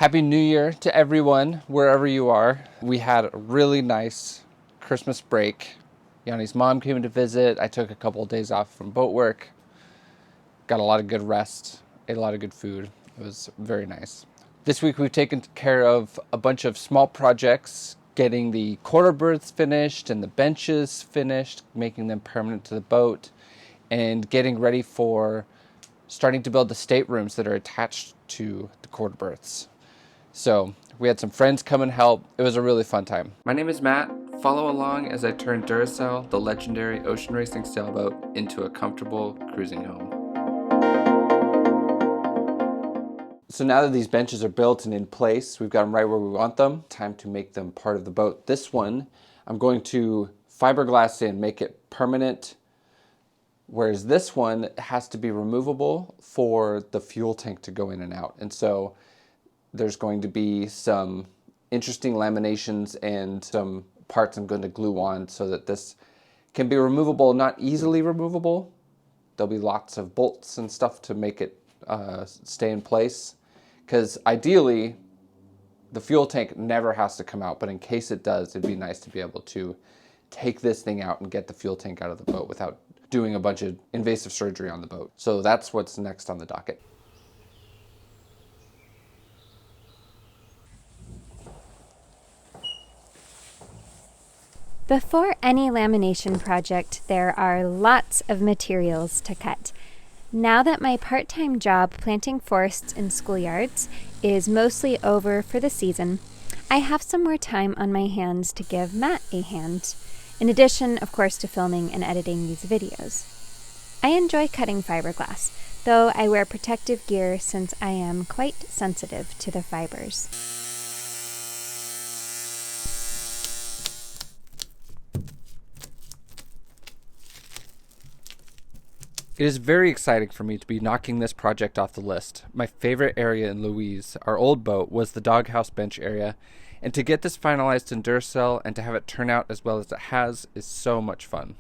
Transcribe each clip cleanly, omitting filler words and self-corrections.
Happy New Year to everyone, wherever you are. We had a really nice Christmas break. Yanni's mom came to visit. I took a couple of days off from boat work. Got a lot of good rest, ate a lot of good food. It was very nice. This week we've taken care of a bunch of small projects, getting the quarter berths finished and the benches finished, making them permanent to the boat, and getting ready for starting to build the staterooms that are attached to the quarter berths. So we had some friends come and help. It was a really fun time. My name is Matt. Follow along as I turn Duracell, the legendary ocean racing sailboat, into a comfortable cruising home. So now that these benches are built and in place, we've got them right where we want them. Time to make them part of the boat. This one, I'm going to fiberglass in, make it permanent, whereas this one has to be removable for the fuel tank to go in and out. And so there's going to be some interesting laminations and some parts I'm going to glue on so that this can be removable, not easily removable. There'll be lots of bolts and stuff to make it stay in place. Because ideally, the fuel tank never has to come out, but in case it does, it'd be nice to be able to take this thing out and get the fuel tank out of the boat without doing a bunch of invasive surgery on the boat. So that's what's next on the docket. Before any lamination project, there are lots of materials to cut. Now that my part-time job planting forests in schoolyards is mostly over for the season, I have some more time on my hands to give Matt a hand, in addition, of course, to filming and editing these videos. I enjoy cutting fiberglass, though I wear protective gear since I am quite sensitive to the fibers. It is very exciting for me to be knocking this project off the list. My favorite area in Louise, our old boat, was the doghouse bench area, and to get this finalized in Duracell and to have it turn out as well as it has is so much fun.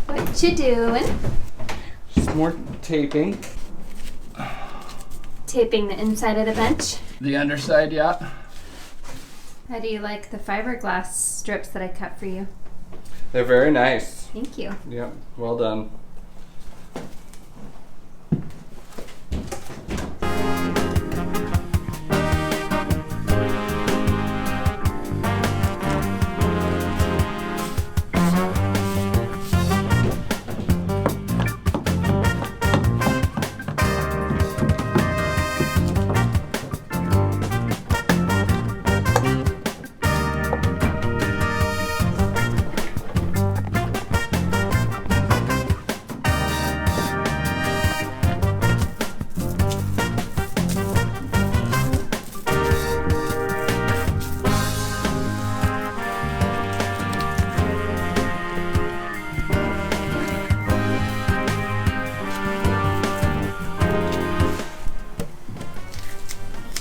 What you doing? Just more taping. Taping the inside of the bench. The underside, yeah. How do you like the fiberglass strips that I cut for you? They're very nice. Thank you. Yep, well done.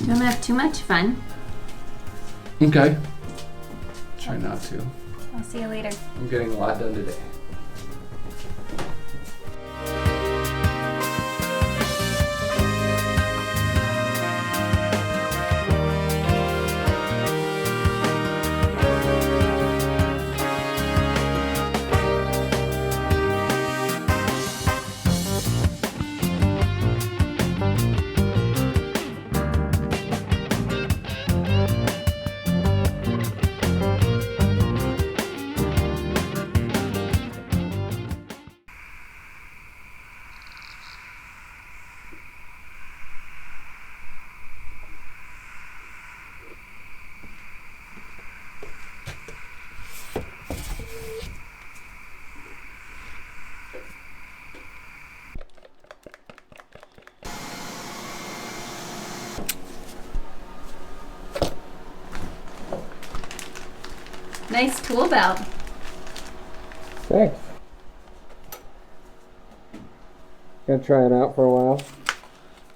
Don't have too much fun. Okay. Try not to. I'll see you later. I'm getting a lot done today. Nice tool belt. Thanks. Gonna try it out for a while.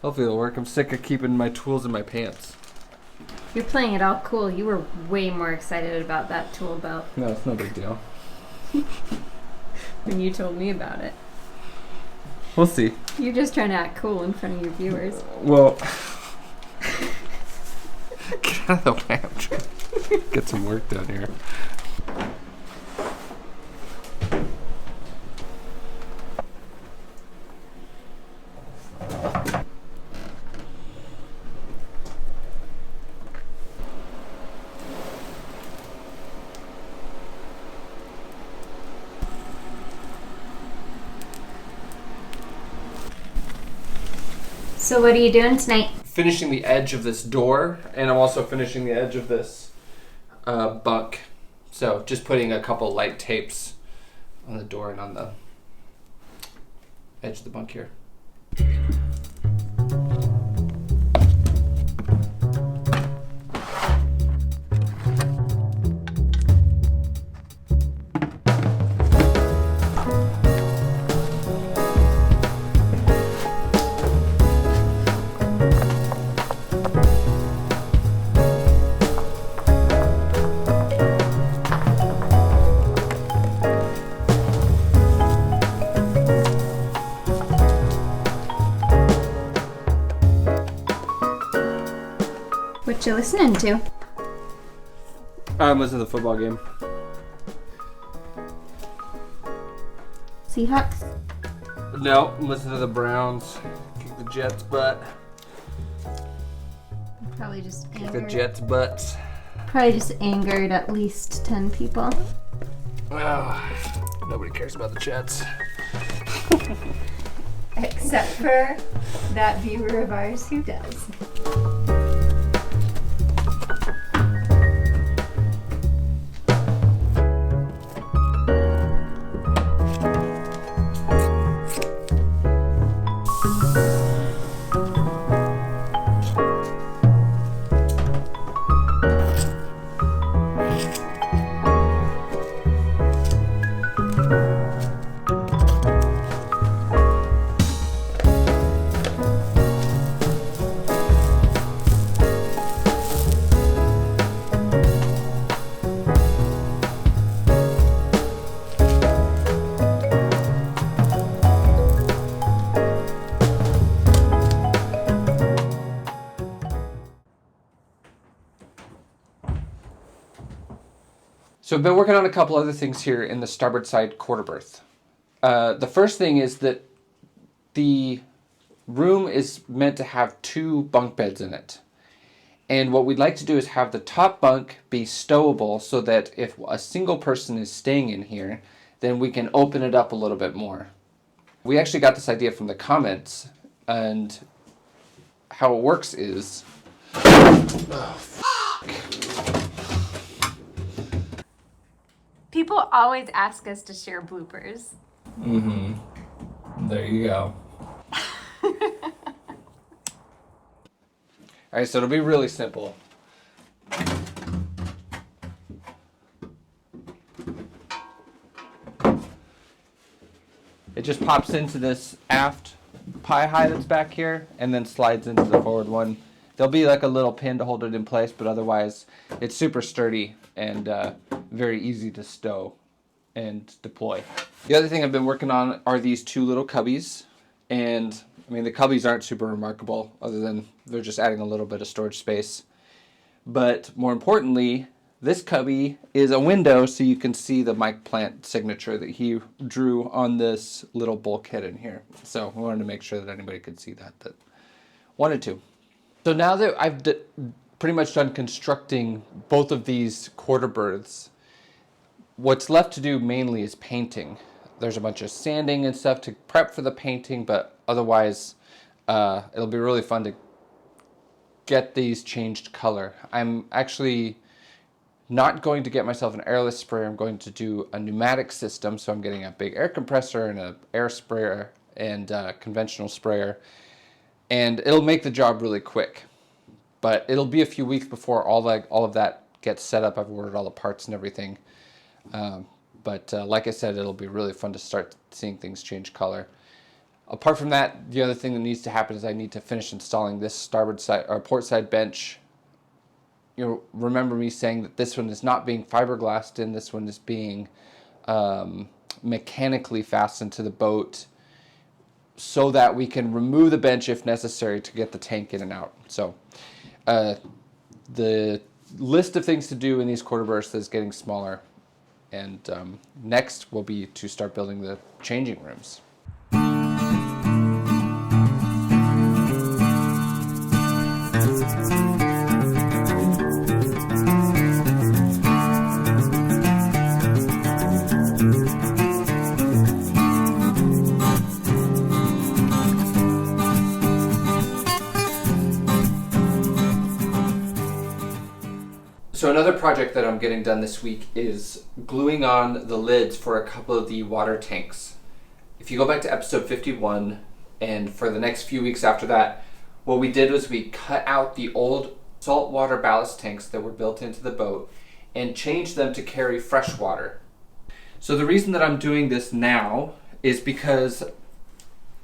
Hopefully it'll work. I'm sick of keeping my tools in my pants. You're playing it all cool. You were way more excited about that tool belt No, it's no big deal. when you told me about it. We'll see. You're just trying to act cool in front of your viewers. Well, get out of the way. I'm trying to get some work done here. So what are you doing tonight? Finishing the edge of this door, and I'm also finishing the edge of this bunk. So just putting a couple light tapes on the door and on the edge of the bunk here. What you listening to? I'm listening to the football game. Seahawks? No, I'm listening to the Browns. Kick the Jets' butt. Probably just Kick the angered. Jets' butts. Probably just angered at least 10 people. Oh, nobody cares about the Jets. Except for that viewer of ours who does. So I've been working on a couple other things here in the starboard side quarter berth. The first thing is that the room is meant to have 2 bunk beds in it. And what we'd like to do is have the top bunk be stowable so that if a single person is staying in here, then we can open it up a little bit more. We actually got this idea from the comments, and how it works is... People always ask us to share bloopers. Mm-hmm. There you go. All right, so it'll be really simple. It just pops into this aft pie high that's back here and then slides into the forward one. There'll be like a little pin to hold it in place, but otherwise it's super sturdy and very easy to stow and deploy. The other thing I've been working on are these 2 little cubbies, and I mean the cubbies aren't super remarkable other than they're just adding a little bit of storage space. But more importantly, this cubby is a window so you can see the Mike Plant signature that he drew on this little bulkhead in here. So we wanted to make sure that anybody could see that wanted to. So now that I've pretty much done constructing both of these quarter berths, what's left to do mainly is painting. There's a bunch of sanding and stuff to prep for the painting, but otherwise it'll be really fun to get these changed color. I'm actually not going to get myself an airless sprayer. I'm going to do a pneumatic system, so I'm getting a big air compressor and an air sprayer and a conventional sprayer, and it'll make the job really quick. But it'll be a few weeks before all of that get set up. I've ordered all the parts and everything. But like I said, it'll be really fun to start seeing things change color. Apart from that, the other thing that needs to happen is I need to finish installing this starboard side or port side bench. You'll remember me saying that this one is not being fiberglassed in. This one is being mechanically fastened to the boat so that we can remove the bench if necessary to get the tank in and out. So the list of things to do in these quarter bursts is getting smaller. And next will be to start building the changing rooms. So another project that I'm getting done this week is gluing on the lids for a couple of the water tanks. If you go back to episode 51, and for the next few weeks after that, what we did was we cut out the old saltwater ballast tanks that were built into the boat and changed them to carry fresh water. So the reason that I'm doing this now is because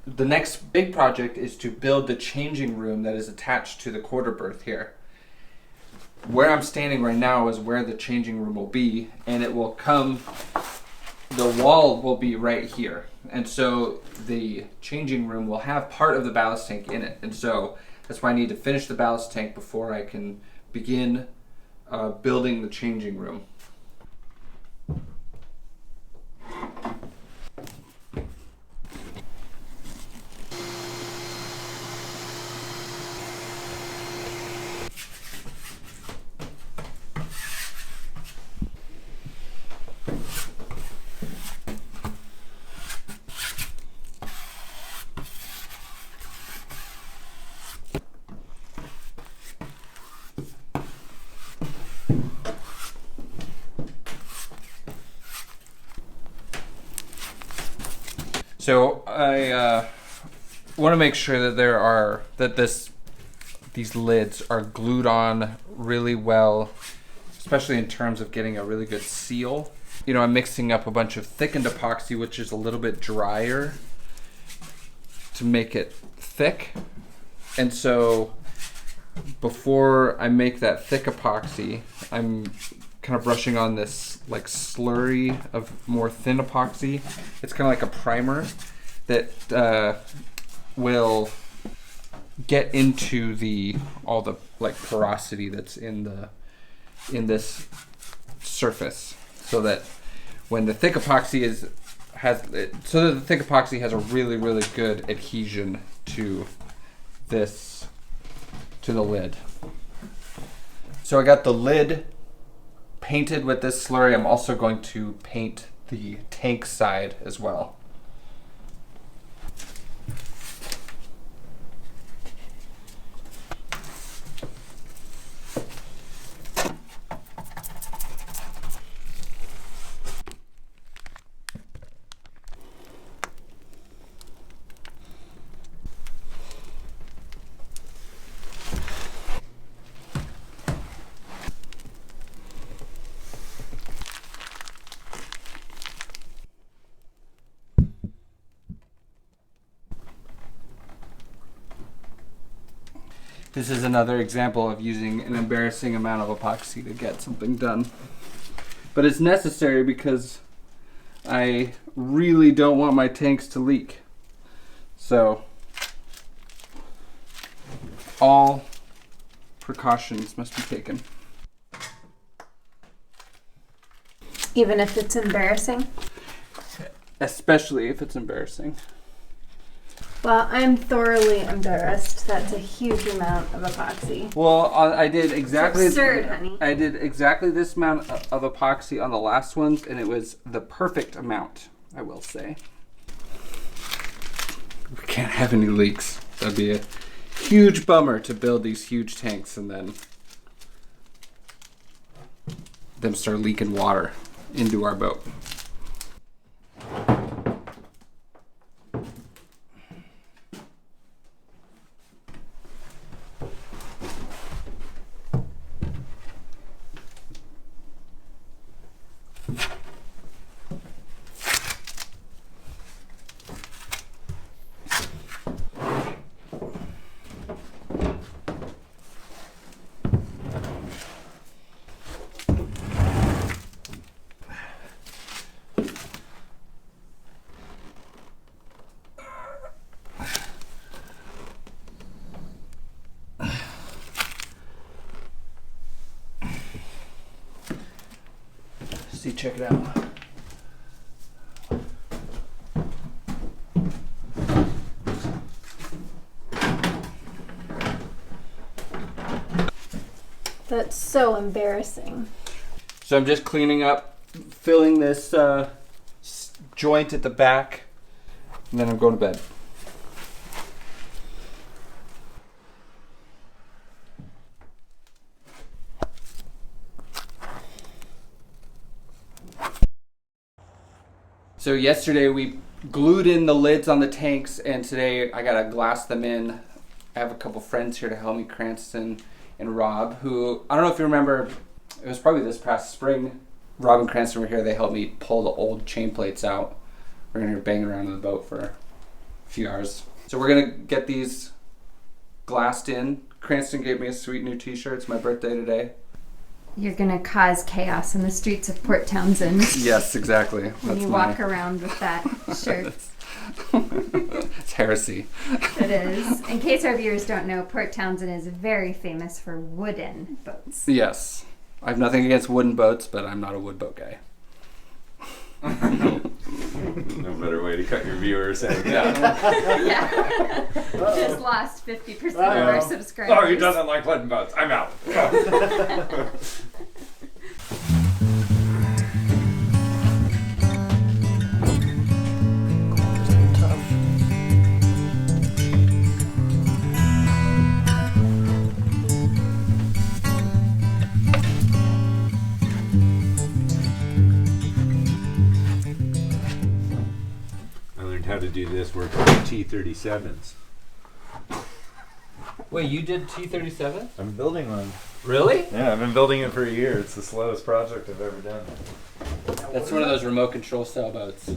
the next big project is to build the changing room that is attached to the quarter berth here. Where I'm standing right now is where the changing room will be, and it will come, the wall will be right here. And so the changing room will have part of the ballast tank in it. And so that's why I need to finish the ballast tank before I can begin building the changing room. So I want to make sure that these lids are glued on really well, especially in terms of getting a really good seal. You know, I'm mixing up a bunch of thickened epoxy, which is a little bit drier, to make it thick. And so before I make that thick epoxy, I'm kind of brushing on this like slurry of more thin epoxy. It's kind of like a primer that will get into all the like porosity that's in this surface, so that when the thick epoxy has a really, really good adhesion to the lid. So I got the lid painted with this slurry. I'm also going to paint the tank side as well. This is another example of using an embarrassing amount of epoxy to get something done. But it's necessary because I really don't want my tanks to leak. So all precautions must be taken. Even if it's embarrassing? Especially if it's embarrassing. Well, I'm thoroughly embarrassed. That's a huge amount of epoxy. Well, I did exactly. It's absurd, honey. I did exactly this amount of epoxy on the last ones, and it was the perfect amount, I will say. We can't have any leaks. That'd be a huge bummer to build these huge tanks and then them start leaking water into our boat. See, check it out. That's so embarrassing. So I'm just cleaning up, filling this joint at the back, and then I'm going to bed. So yesterday we glued in the lids on the tanks, and today I gotta glass them in. I have a couple friends here to help me, Cranston and Rob, who, I don't know if you remember, it was probably this past spring. Rob and Cranston were here. They helped me pull the old chain plates out. We're gonna bang around in the boat for a few hours. So we're gonna get these glassed in. Cranston gave me a sweet new t-shirt. It's my birthday today. You're gonna cause chaos in the streets of Port Townsend. Yes, exactly. When you walk around with that shirt. It's heresy. It is. In case our viewers don't know, Port Townsend is very famous for wooden boats. Yes. I have nothing against wooden boats, but I'm not a wood boat guy. No better way to cut your viewers out. Yeah. Just lost 50% of our subscribers. Oh, he doesn't like wooden boats. I'm out. I learned how to do this work on T-37s. Wait, you did T-37? I'm building one. Really? Yeah, I've been building it for a year. It's the slowest project I've ever done. That's one of those remote control sailboats.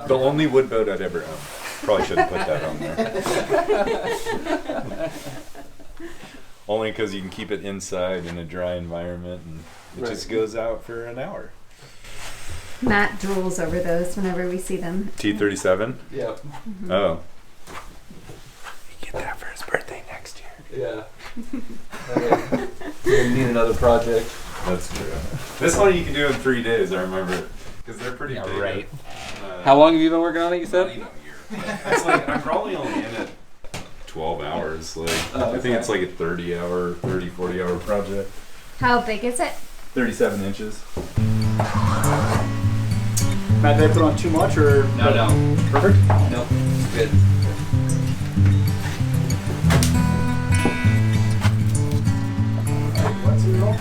The only wood boat I'd ever owned. Probably shouldn't put that on there. Only because you can keep it inside in a dry environment and it just goes out for an hour. Matt drools over those whenever we see them. T-37? Yep. Mm-hmm. Oh. You get that for his birthday next year. Yeah. We need another project. That's true. This one you can do in 3 days, I remember. Because they're pretty big. Right. How long have you been working on it, you said? Not even a year. It's like, I'm probably only in it 12 hours. Like, I think it's like a 40 hour project. How big is it? 37 inches. Matt, did I put on too much or? No. Perfect? Nope. Good. Let's go.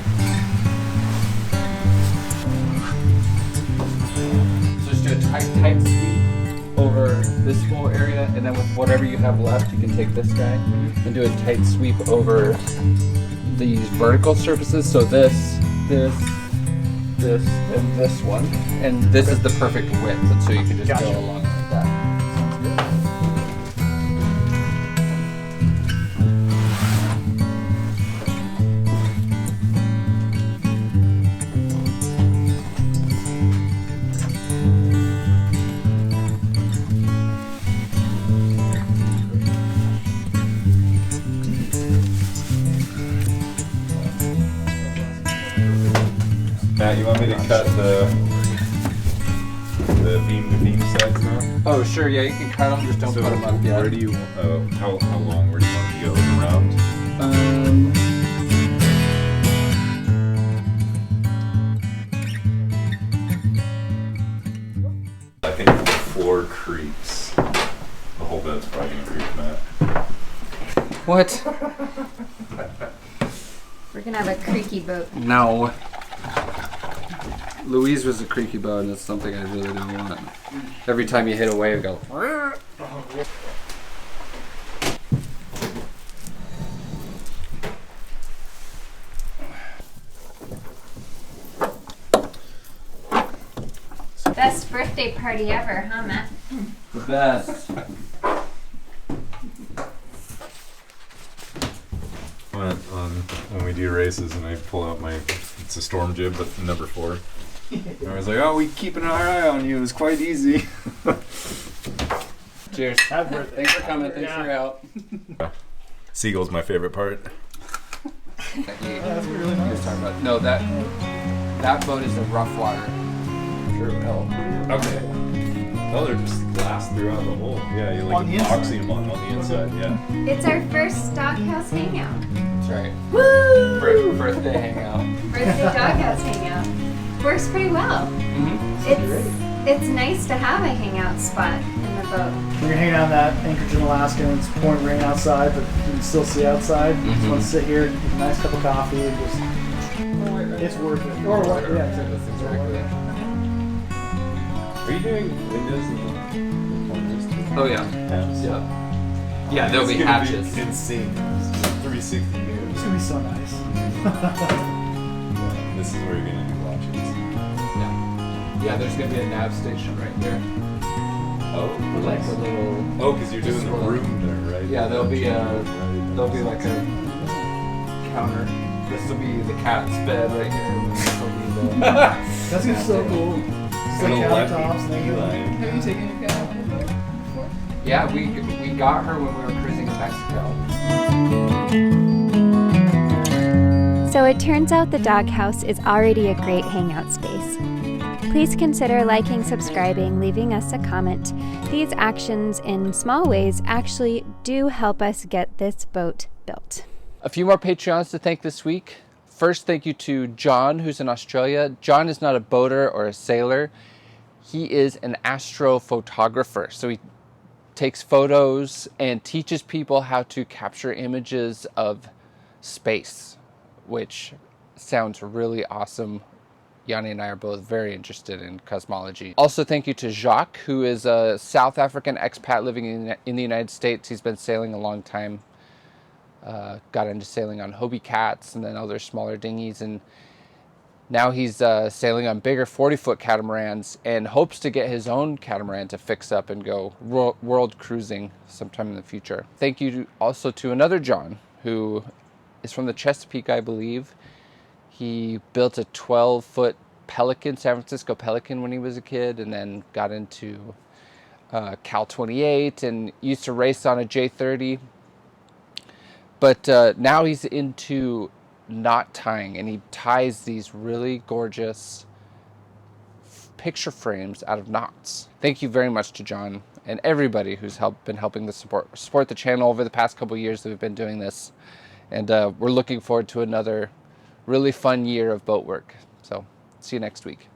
So just do a tight sweep over this whole area, and then with whatever you have left, you can take this guy and do a tight sweep over these vertical surfaces. So this, and this one, and this is the perfect width, and so you can just Gotcha. go along like that. Matt, you want me to cut the beam to beam sides now? Oh, sure, yeah, you can cut them, just don't So put them up yet. where do you, how long, where do you want to go around? I think the floor creeps. The whole bed's probably gonna creep, Matt. What? We're gonna have a creaky boat. No. Louise was a creaky boat, and it's something I really don't want. Every time you hit a wave, go. Best birthday party ever, huh, Matt? The best. When we do races and I pull out it's a storm jib, but number 4. And I was like, oh, we keeping our eye on you. It was quite easy. Cheers. Happy birthday. Thanks for coming. Thanks for your help. Seagull's my favorite part. That's really nice. No, that boat is a rough water. sure it would help. Okay. No, they're just glass throughout the hole. Yeah, you On like the inside? epoxy them on the inside, yeah. It's our first doghouse hangout. That's right. Woo! Birthday hangout. Birthday doghouse hangout. Works pretty well. It's nice to have a hangout spot in the boat. You're hanging out in that Anchorage in Alaska and it's pouring rain outside, but you can still see outside. You just want to sit here, get a nice cup of coffee, and just. It's worth it. Or what? Yeah, exactly. That's exactly it. Are you doing windows in the corners too? Oh yeah. Yeah. Yeah, there'll be It's gonna hatches. Insane. 360 It's views. gonna be so nice. This is where you're gonna do watches. Yeah. Yeah, there's gonna be a nav station right there. Oh, Like a little. oh, because you're doing the room there, right? Yeah, there'll be a. Right. There'll be like a counter. This will be the cat's bed right here. And this will be the. That's gonna be so cool. It's like countertops, things. Have you taken your cat out before? Yeah, we got her when we were cruising in Mexico. So it turns out the doghouse is already a great hangout space. Please consider liking, subscribing, leaving us a comment. These actions in small ways actually do help us get this boat built. A few more Patreons to thank this week. First, thank you to John, who's in Australia. John is not a boater or a sailor. He is an astrophotographer. So he takes photos and teaches people how to capture images of space, which sounds really awesome. Yanni and I are both very interested in cosmology. Also, thank you to Jacques, who is a South African expat living in the United States. He's been sailing a long time. Got into sailing on Hobie Cats and then other smaller dinghies, and now he's sailing on bigger 40-foot catamarans and hopes to get his own catamaran to fix up and go world cruising sometime in the future. Thank you also to another John, who is from the Chesapeake, I believe. He built a 12-foot Pelican, San Francisco Pelican, when he was a kid, and then got into Cal 28 and used to race on a J30. But now he's into knot tying, and he ties these really gorgeous picture frames out of knots. Thank you very much to John and everybody who's been helping to support the channel over the past couple of years that we've been doing this. And we're looking forward to another really fun year of boat work. So see you next week.